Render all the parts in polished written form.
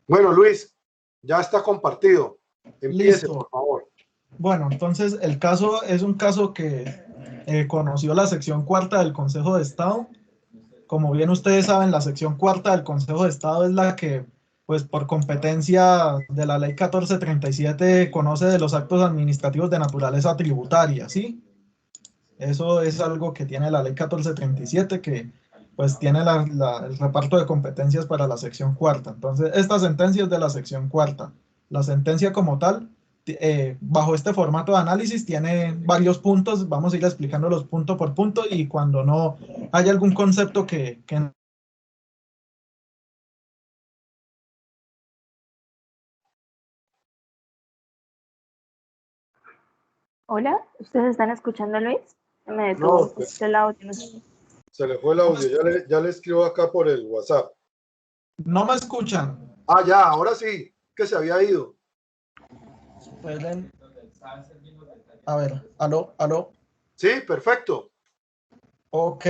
Bueno, Luis, ya está compartido. Empiece, Listo. por favor. Bueno, entonces el caso es un caso que conoció la sección cuarta del Consejo de Estado. Como bien ustedes saben, la sección cuarta del Consejo de Estado es la que, pues por competencia de la ley 1437, conoce de los actos administrativos de naturaleza tributaria, ¿sí? Eso es algo que tiene la ley 1437, que pues tiene el reparto de competencias para la sección cuarta. Entonces, esta sentencia es de la sección cuarta. La sentencia como tal, bajo este formato de análisis, tiene varios puntos. Vamos a ir explicándolos punto por punto y cuando no haya algún concepto que Hola, ¿ustedes están escuchando a Luis? Me detuvo No, un poquito el audio. se le fue el audio. Ya le escribo acá por el WhatsApp. no me escuchan. Ah, ya, ahora sí, que se había ido. Pueden... A ver, aló, aló. Sí, perfecto. Ok,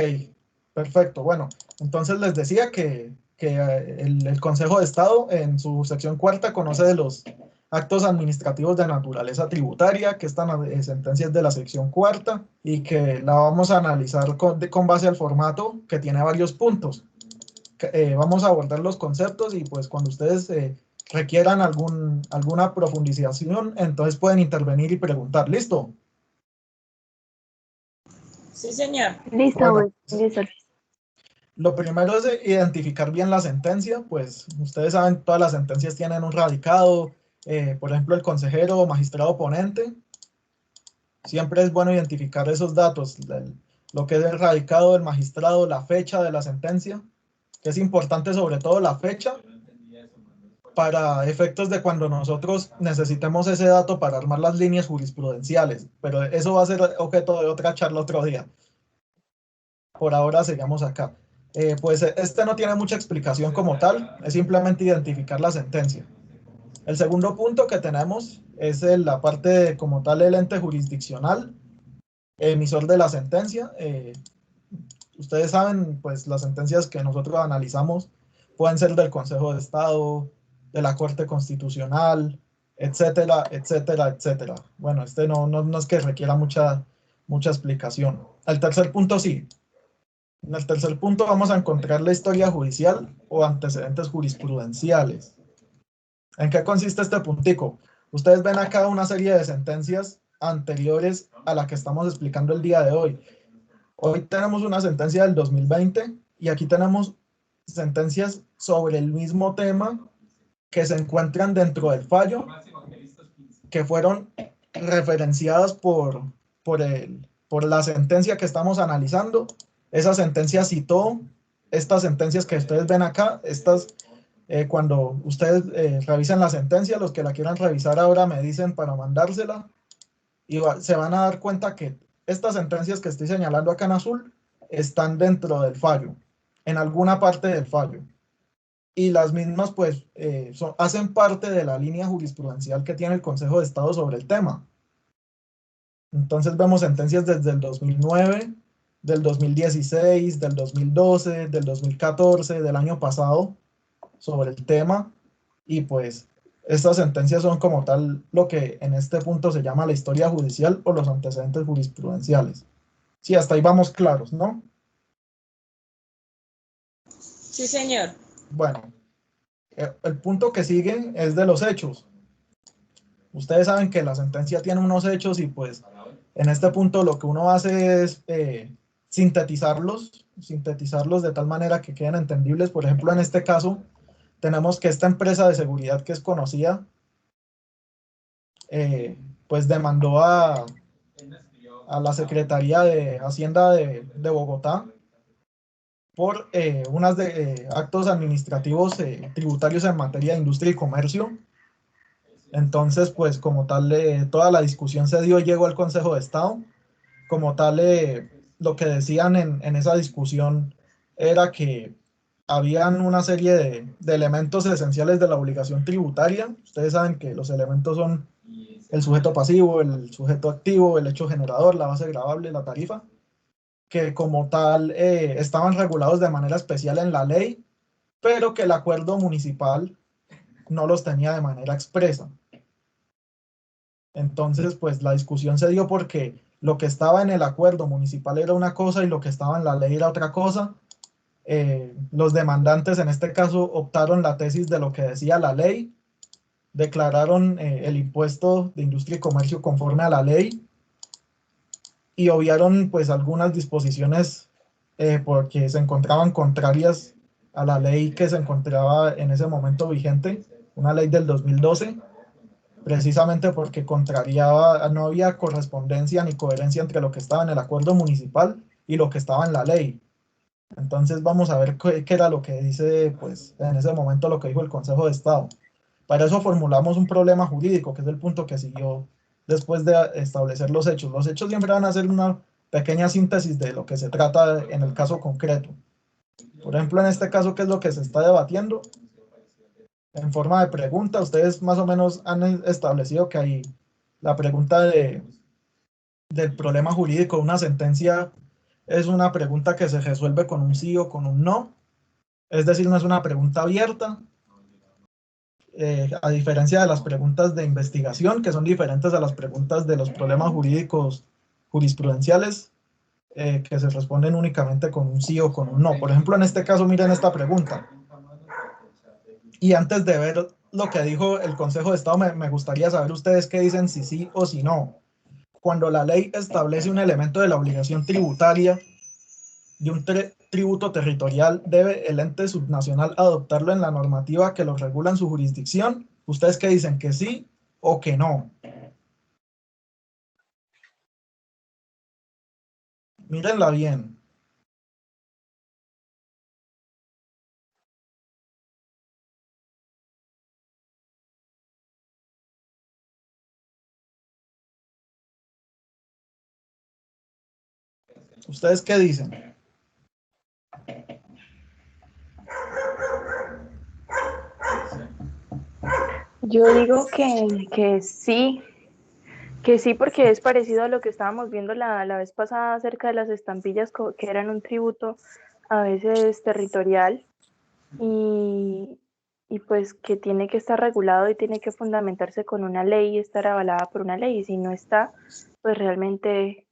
perfecto. Bueno, entonces les decía que el Consejo de Estado en su sección cuarta conoce de los actos administrativos de naturaleza tributaria, que esta sentencia es de la sección cuarta y que la vamos a analizar con base al formato que tiene varios puntos. Vamos a abordar los conceptos y pues cuando ustedes requieran alguna profundización, entonces pueden intervenir y preguntar. ¿Listo? Sí, señor. Listo, Bueno, listo. lo primero es identificar bien la sentencia, pues ustedes saben, todas las sentencias tienen un radicado, por ejemplo, el consejero o magistrado ponente. Siempre es bueno identificar esos datos, lo que es el radicado del magistrado, la fecha de la sentencia, que es importante sobre todo la fecha, para efectos de cuando nosotros necesitemos ese dato para armar las líneas jurisprudenciales, pero eso va a ser objeto de otra charla otro día. Por ahora seguimos acá. Pues este no tiene mucha explicación como tal, es simplemente identificar la sentencia. El segundo punto que tenemos es la parte como tal del ente jurisdiccional, emisor de la sentencia. Ustedes saben, pues las sentencias que nosotros analizamos pueden ser del Consejo de Estado, de la Corte Constitucional, etcétera, etcétera, etcétera. Bueno, este no es que requiera mucha explicación. El tercer punto sí. En el tercer punto vamos a encontrar la historia judicial o antecedentes jurisprudenciales. ¿En qué consiste este puntico? Ustedes ven acá una serie de sentencias anteriores a la que estamos explicando el día de hoy. Hoy tenemos una sentencia del 2020 y aquí tenemos sentencias sobre el mismo tema que se encuentran dentro del fallo, que fueron referenciadas por la sentencia que estamos analizando. Esa sentencia citó estas sentencias que ustedes ven acá, cuando ustedes revisen la sentencia, los que la quieran revisar ahora me dicen para mandársela y se van a dar cuenta que estas sentencias que estoy señalando acá en azul están dentro del fallo, en alguna parte del fallo. Y las mismas pues hacen parte de la línea jurisprudencial que tiene el Consejo de Estado sobre el tema. Entonces vemos sentencias desde el 2009, del 2016, del 2012, del 2014, del año pasado sobre el tema y pues estas sentencias son como tal lo que en este punto se llama la historia judicial o los antecedentes jurisprudenciales. Sí, hasta ahí vamos claros, ¿no? Sí, señor. Bueno, el punto que sigue es de los hechos. Ustedes saben que la sentencia tiene unos hechos y pues en este punto lo que uno hace es sintetizarlos de tal manera que queden entendibles. Por ejemplo, en este caso tenemos que esta empresa de seguridad que es conocida, pues demandó a la Secretaría de Hacienda de Bogotá por unos actos administrativos tributarios en materia de industria y comercio. Entonces, pues como tal, toda la discusión se dio y llegó al Consejo de Estado. Como tal, lo que decían en esa discusión era que habían una serie de elementos esenciales de la obligación tributaria. Ustedes saben que los elementos son el sujeto pasivo, el sujeto activo, el hecho generador, la base gravable, la tarifa, que como tal estaban regulados de manera especial en la ley, pero que el acuerdo municipal no los tenía de manera expresa. Entonces, pues la discusión se dio porque lo que estaba en el acuerdo municipal era una cosa y lo que estaba en la ley era otra cosa. Los demandantes en este caso optaron la tesis de lo que decía la ley, declararon el impuesto de industria y comercio conforme a la ley y obviaron pues algunas disposiciones porque se encontraban contrarias a la ley que se encontraba en ese momento vigente, una ley del 2012, precisamente porque contrariaba, no había correspondencia ni coherencia entre lo que estaba en el acuerdo municipal y lo que estaba en la ley. Entonces vamos a ver qué era lo que dice, pues en ese momento lo que dijo el Consejo de Estado. Para eso formulamos un problema jurídico, que es el punto que siguió después de establecer los hechos. Los hechos siempre van a ser una pequeña síntesis de lo que se trata en el caso concreto. Por ejemplo, en este caso, ¿qué es lo que se está debatiendo? En forma de pregunta, ustedes más o menos han establecido que hay la pregunta del problema jurídico de una sentencia es una pregunta que se resuelve con un sí o con un no. Es decir, no es una pregunta abierta, a diferencia de las preguntas de investigación, que son diferentes a las preguntas de los problemas jurídicos jurisprudenciales, que se responden únicamente con un sí o con un no. Por ejemplo, en este caso, miren esta pregunta. Y antes de ver lo que dijo el Consejo de Estado, me gustaría saber ustedes qué dicen, si sí o si no. Cuando la ley establece un elemento de la obligación tributaria de un tributo territorial, ¿debe el ente subnacional adoptarlo en la normativa que lo regula en su jurisdicción? ¿Ustedes qué dicen, que sí o que no? Mírenla bien. ¿Ustedes qué dicen? Yo digo que sí, porque es parecido a lo que estábamos viendo la vez pasada acerca de las estampillas, que eran un tributo a veces territorial y pues que tiene que estar regulado y tiene que fundamentarse con una ley y estar avalada por una ley, y si no está, pues realmente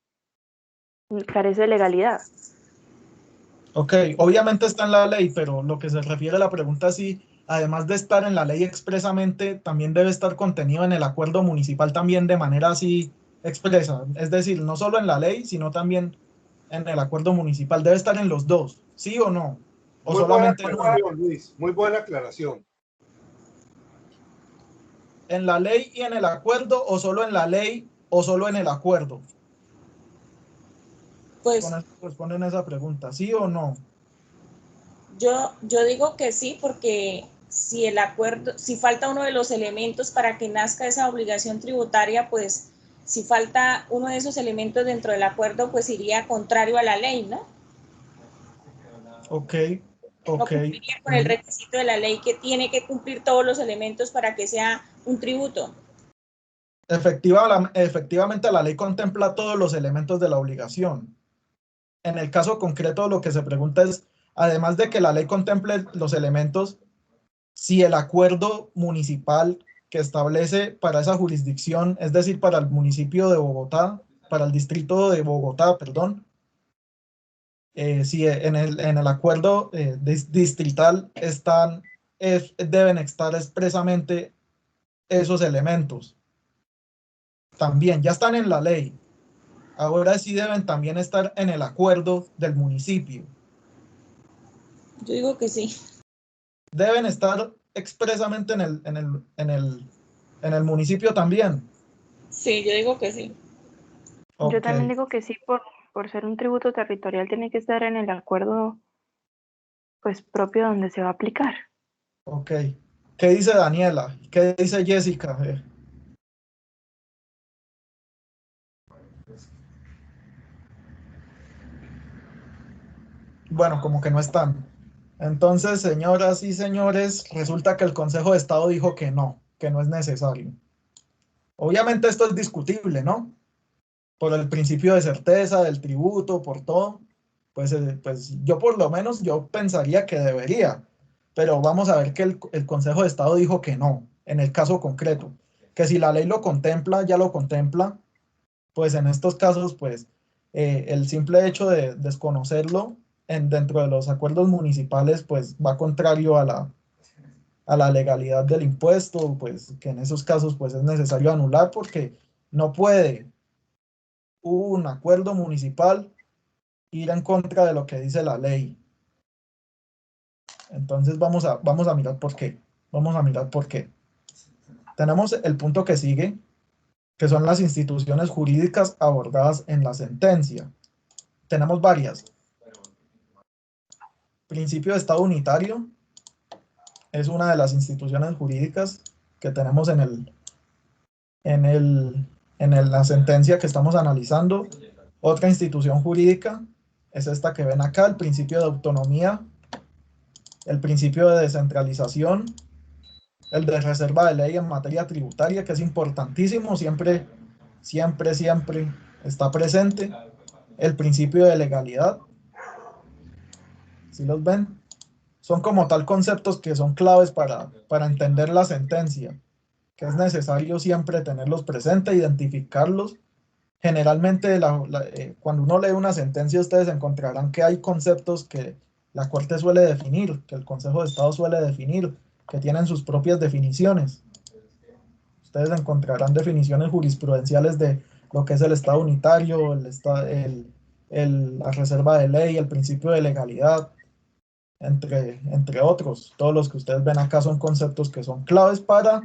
carece de legalidad. Ok, obviamente está en la ley, pero lo que se refiere a la pregunta es si, además de estar en la ley expresamente, también debe estar contenido en el acuerdo municipal también de manera así expresa. Es decir, no solo en la ley, sino también en el acuerdo municipal. Debe estar en los dos, ¿sí o no? O Muy buena solamente en uno. aclaración, Luis. Muy buena aclaración. ¿En la ley y en el acuerdo, o solo en la ley o solo en el acuerdo? Pues Con eso responden esa pregunta, ¿sí o no? yo digo que sí, porque si el acuerdo, si falta uno de los elementos para que nazca esa obligación tributaria, pues si falta uno de esos elementos dentro del acuerdo, pues iría contrario a la ley, ¿no? Ok, No ok. cumpliría con el requisito de la ley que tiene que cumplir todos los elementos para que sea un tributo. Efectivamente, la ley contempla todos los elementos de la obligación. En el caso concreto, lo que se pregunta es, además de que la ley contemple los elementos, si el acuerdo municipal que establece para esa jurisdicción, es decir, para el municipio de Bogotá, para el distrito de Bogotá, perdón, si en el acuerdo distrital deben estar expresamente esos elementos. También ya están en la ley. Ahora sí deben también estar en el acuerdo del municipio. Yo digo que sí. Deben estar expresamente en el municipio también. Sí, yo digo que sí. Yo Ok, también digo que sí, por ser un tributo territorial tiene que estar en el acuerdo pues propio donde se va a aplicar. ok. ¿Qué dice Daniela? ¿Qué dice Jessica? Bueno, como que no están. Entonces, señoras y señores, resulta que el Consejo de Estado dijo que no es necesario. Obviamente esto es discutible, ¿no? Por el principio de certeza del tributo, por todo. Pues yo por lo menos yo pensaría que debería. pero vamos a ver que el Consejo de Estado dijo que no, en el caso concreto, que si la ley lo contempla, ya lo contempla, pues en estos casos, pues el simple hecho de desconocerlo dentro de los acuerdos municipales, pues va contrario a la legalidad del impuesto, pues que en esos casos pues es necesario anular porque no puede un acuerdo municipal ir en contra de lo que dice la ley. Entonces vamos a mirar por qué. Vamos a mirar por qué. Tenemos el punto que sigue, que son las instituciones jurídicas abordadas en la sentencia. Tenemos varias. Principio de Estado unitario es una de las instituciones jurídicas que tenemos en la sentencia que estamos analizando. Otra institución jurídica es esta que ven acá, el principio de autonomía, el principio de descentralización, el de reserva de ley en materia tributaria, que es importantísimo, siempre está presente, el principio de legalidad. ¿Sí los ven? Son como tal conceptos que son claves para entender la sentencia, que es necesario siempre tenerlos presentes, identificarlos. Generalmente cuando uno lee una sentencia, ustedes encontrarán que hay conceptos que la Corte suele definir, que el Consejo de Estado suele definir, que tienen sus propias definiciones. Ustedes encontrarán definiciones jurisprudenciales de lo que es el Estado unitario, la reserva de ley, el principio de legalidad, entre otros. Todos los que ustedes ven acá son conceptos que son claves para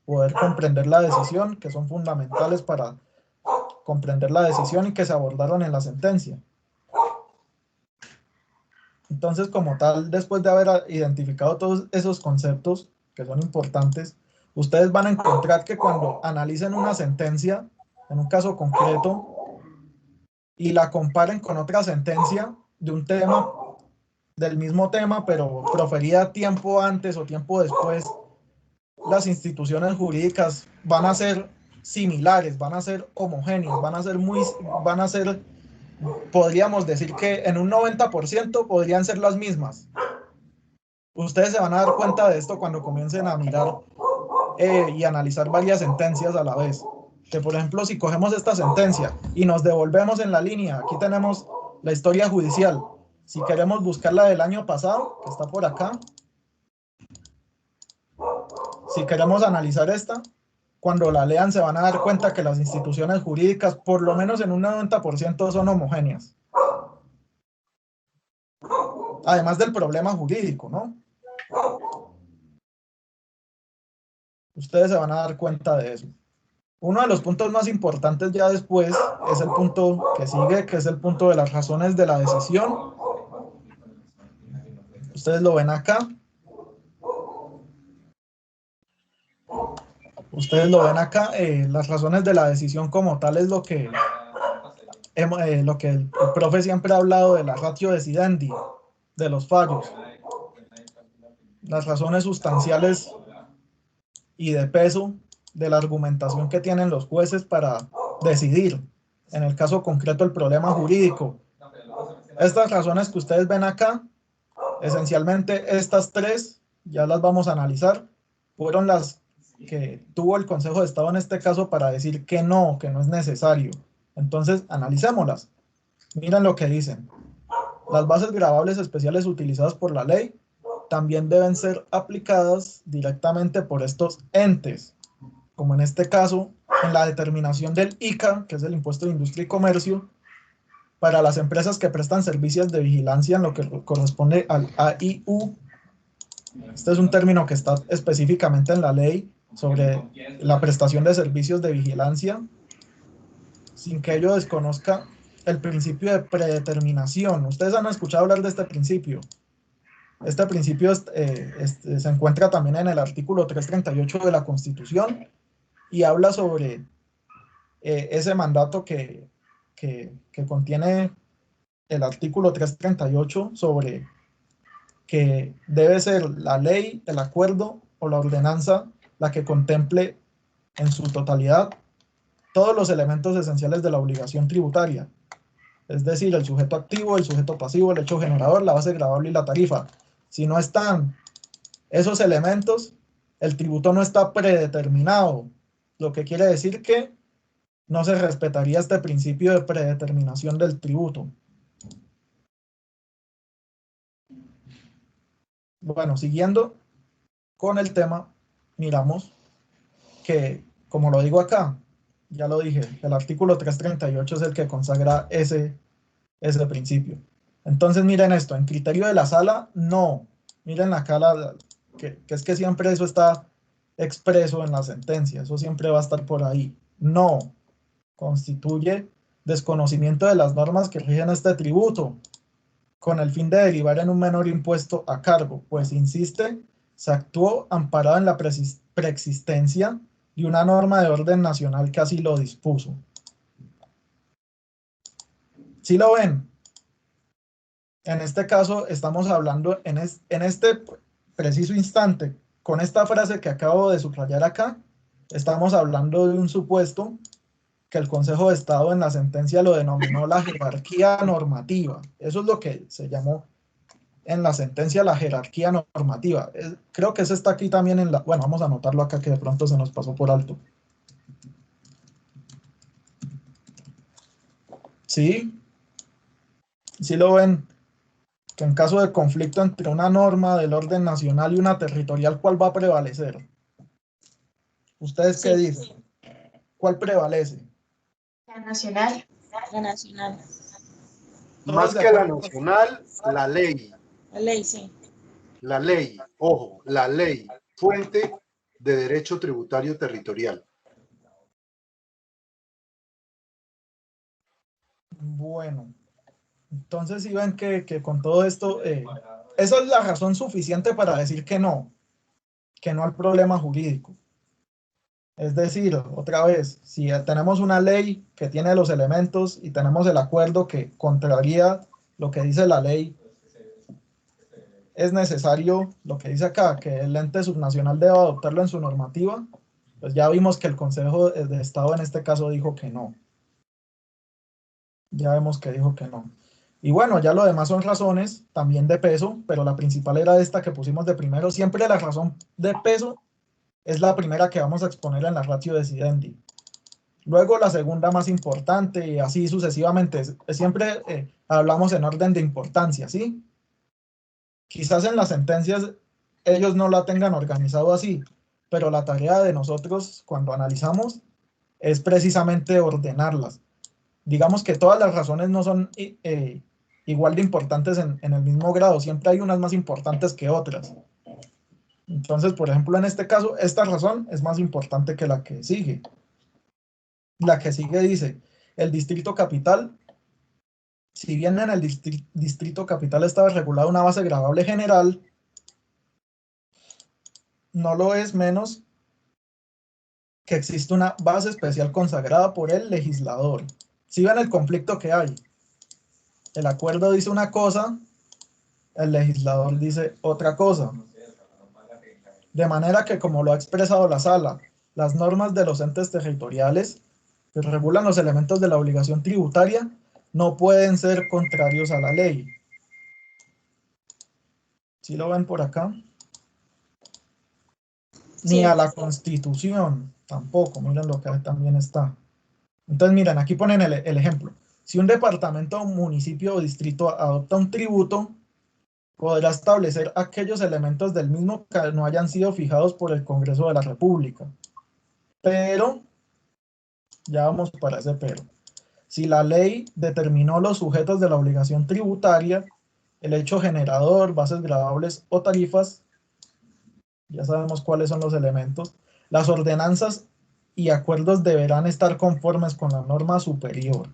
poder comprender la decisión, que son fundamentales para comprender la decisión y que se abordaron en la sentencia. Entonces, como tal, después de haber identificado todos esos conceptos que son importantes, ustedes van a encontrar que cuando analicen una sentencia, en un caso concreto, y la comparen con otra sentencia de un tema, del mismo tema, pero proferida tiempo antes o tiempo después, las instituciones jurídicas van a ser similares, van a ser homogéneas, podríamos decir que en un 90% podrían ser las mismas. Ustedes se van a dar cuenta de esto cuando comiencen a mirar y analizar varias sentencias a la vez. Que por ejemplo, si cogemos esta sentencia y nos devolvemos en la línea, aquí tenemos la historia judicial. Si queremos buscar la del año pasado, que está por acá, si queremos analizar esta, cuando la lean se van a dar cuenta que las instituciones jurídicas, por lo menos en un 90%, son homogéneas. Además del problema jurídico, ¿no? Ustedes se van a dar cuenta de eso. Uno de los puntos más importantes ya después es el punto que sigue, que es el punto de las razones de la decisión. Ustedes lo ven acá. Las razones de la decisión como tal es lo que el profe siempre ha hablado de la ratio decidendi, de los fallos. Las razones sustanciales y de peso de la argumentación que tienen los jueces para decidir, en el caso concreto, el problema jurídico. Estas razones que ustedes ven acá, esencialmente estas tres, ya las vamos a analizar, fueron las que tuvo el Consejo de Estado en este caso para decir que no es necesario. Entonces, analicémoslas. Miren lo que dicen. Las bases gravables especiales utilizadas por la ley también deben ser aplicadas directamente por estos entes, como en este caso, en la determinación del ICA, que es el Impuesto de Industria y Comercio, para las empresas que prestan servicios de vigilancia en lo que corresponde al AIU. Este es un término que está específicamente en la ley sobre la prestación de servicios de vigilancia, sin que ello desconozca el principio de predeterminación. Ustedes han escuchado hablar de este principio. Este principio se encuentra también en el artículo 338 de la Constitución y habla sobre ese mandato que contiene el artículo 338 sobre que debe ser la ley, el acuerdo o la ordenanza la que contemple en su totalidad todos los elementos esenciales de la obligación tributaria, es decir, el sujeto activo, el sujeto pasivo, el hecho generador, la base gravable y la tarifa. Si no están esos elementos, el tributo no está predeterminado, lo que quiere decir que no se respetaría este principio de predeterminación del tributo. Bueno, siguiendo con el tema, miramos que, como lo digo acá, ya lo dije, el artículo 338 es el que consagra ese principio. Entonces miren esto, en criterio de la sala, no. Miren acá que es que siempre eso está expreso en la sentencia, eso siempre va a estar por ahí. No, constituye desconocimiento de las normas que rigen este tributo, con el fin de derivar en un menor impuesto a cargo, pues insiste, se actuó amparado en la preexistencia de una norma de orden nacional que así lo dispuso. ¿Sí lo ven? En este caso estamos hablando en este preciso instante, con esta frase que acabo de subrayar acá, estamos hablando de un supuesto que el Consejo de Estado en la sentencia lo denominó la jerarquía normativa. Eso es lo que se llamó en la sentencia la jerarquía normativa. Creo que eso está aquí también en la... Bueno, vamos a anotarlo acá que de pronto se nos pasó por alto. ¿Sí? ¿Sí lo ven? Que en caso de conflicto entre una norma del orden nacional y una territorial, ¿cuál va a prevalecer? ¿Ustedes qué dicen? ¿Cuál prevalece? La nacional. La nacional. Más que la nacional, la ley. La ley, sí. La ley, ojo, la ley, fuente de derecho tributario territorial. Bueno, entonces si ven que con todo esto, esa es la razón suficiente para decir que no al problema jurídico. Es decir, otra vez, si tenemos una ley que tiene los elementos y tenemos el acuerdo que contraría lo que dice la ley, es necesario, lo que dice acá, que el ente subnacional deba adoptarlo en su normativa, pues ya vimos que el Consejo de Estado en este caso dijo que no. Ya vemos que dijo que no. Y bueno, ya lo demás son razones también de peso, pero la principal era esta que pusimos de primero. Siempre la razón de peso es la primera que vamos a exponer en la ratio decidendi. Luego la segunda más importante y así sucesivamente. Siempre hablamos en orden de importancia, ¿sí? Quizás en las sentencias ellos no la tengan organizado así, pero la tarea de nosotros cuando analizamos es precisamente ordenarlas. Digamos que todas las razones no son igual de importantes en el mismo grado, siempre hay unas más importantes que otras. Entonces, por ejemplo, en este caso, esta razón es más importante que la que sigue. La que sigue dice, el distrito capital, si bien en el distrito capital estaba regulada una base gravable general, no lo es menos que existe una base especial consagrada por el legislador. Si ven el conflicto que hay, el acuerdo dice una cosa, el legislador dice otra cosa. De manera que, como lo ha expresado la sala, las normas de los entes territoriales que regulan los elementos de la obligación tributaria no pueden ser contrarios a la ley. ¿Sí lo ven por acá? Ni Sí. a la Constitución, tampoco, miren lo que también está. Entonces, miren, aquí ponen el ejemplo. Si un departamento, municipio o distrito adopta un tributo, podrá establecer aquellos elementos del mismo que no hayan sido fijados por el Congreso de la República. Pero, ya vamos para ese pero. Si la ley determinó los sujetos de la obligación tributaria, el hecho generador, bases gravables o tarifas, ya sabemos cuáles son los elementos, las ordenanzas y acuerdos deberán estar conformes con la norma superior.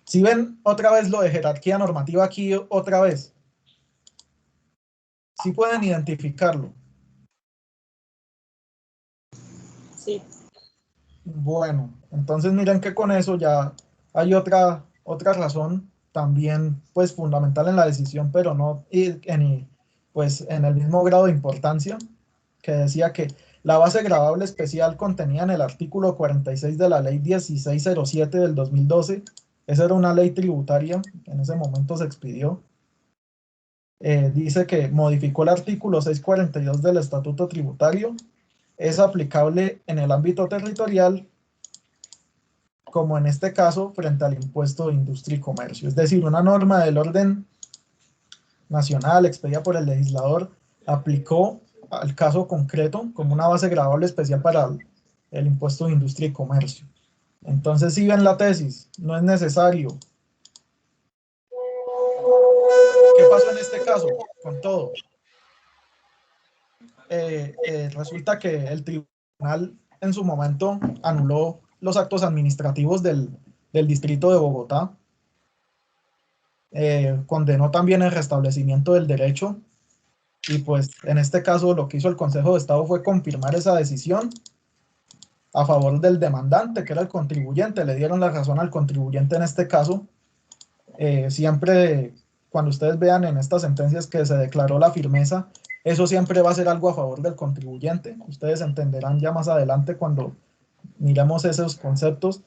Si ven otra vez lo de jerarquía normativa aquí otra vez, sí pueden identificarlo. Sí. Bueno, entonces miren que con eso ya hay otra razón también pues fundamental en la decisión, pero no pues en el mismo grado de importancia, que decía que la base gravable especial contenida en el artículo 46 de la ley 1607 del 2012, esa era una ley tributaria que en ese momento se expidió, dice que modificó el artículo 642 del Estatuto Tributario, es aplicable en el ámbito territorial, como en este caso, frente al impuesto de industria y comercio. Es decir, una norma del orden nacional expedida por el legislador aplicó al caso concreto como una base gravable especial para el impuesto de industria y comercio. Entonces, si ven la tesis, no es necesario. ¿Qué pasó en este caso? Con todo. Resulta que el tribunal en su momento anuló los actos administrativos del distrito de Bogotá, condenó también el restablecimiento del derecho, y pues en este caso lo que hizo el Consejo de Estado fue confirmar esa decisión a favor del demandante, que era el contribuyente. Le dieron la razón al contribuyente en este caso. Siempre cuando ustedes vean en estas sentencias que se declaró la firmeza, eso siempre va a ser algo a favor del contribuyente. Ustedes entenderán ya más adelante cuando miremos esos conceptos,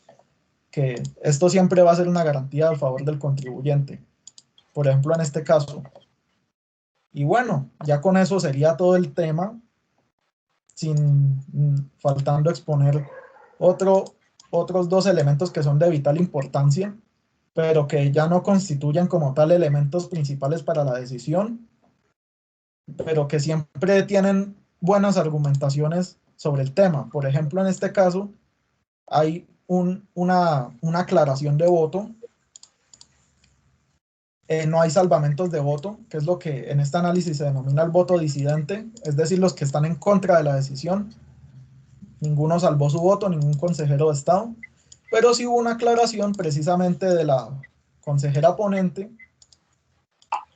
que esto siempre va a ser una garantía a favor del contribuyente. Por ejemplo, en este caso. Y bueno, ya con eso sería todo el tema, sin faltando exponer otros dos elementos que son de vital importancia, pero que ya no constituyen como tal elementos principales para la decisión, pero que siempre tienen buenas argumentaciones sobre el tema. Por ejemplo, en este caso, hay una aclaración de voto. No hay salvamentos de voto, que es lo que en este análisis se denomina el voto disidente, es decir, los que están en contra de la decisión. Ninguno salvó su voto, ningún consejero de Estado, pero sí hubo una aclaración precisamente de la consejera ponente,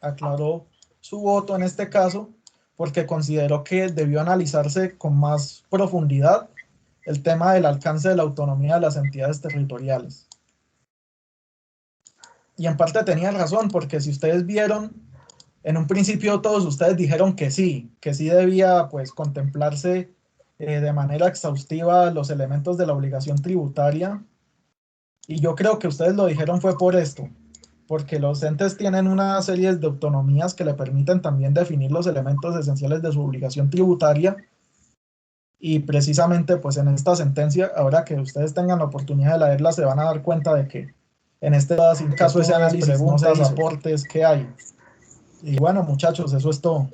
aclaró su voto en este caso, porque consideró que debió analizarse con más profundidad el tema del alcance de la autonomía de las entidades territoriales. Y en parte tenía razón, porque si ustedes vieron, en un principio todos ustedes dijeron que sí debía pues contemplarse de manera exhaustiva los elementos de la obligación tributaria, y yo creo que ustedes lo dijeron fue por esto, porque los entes tienen una serie de autonomías que le permiten también definir los elementos esenciales de su obligación tributaria, y precisamente pues en esta sentencia, ahora que ustedes tengan la oportunidad de leerla, se van a dar cuenta de que en este caso ese análisis, preguntas, aportes que hay. Y bueno, muchachos, eso es todo.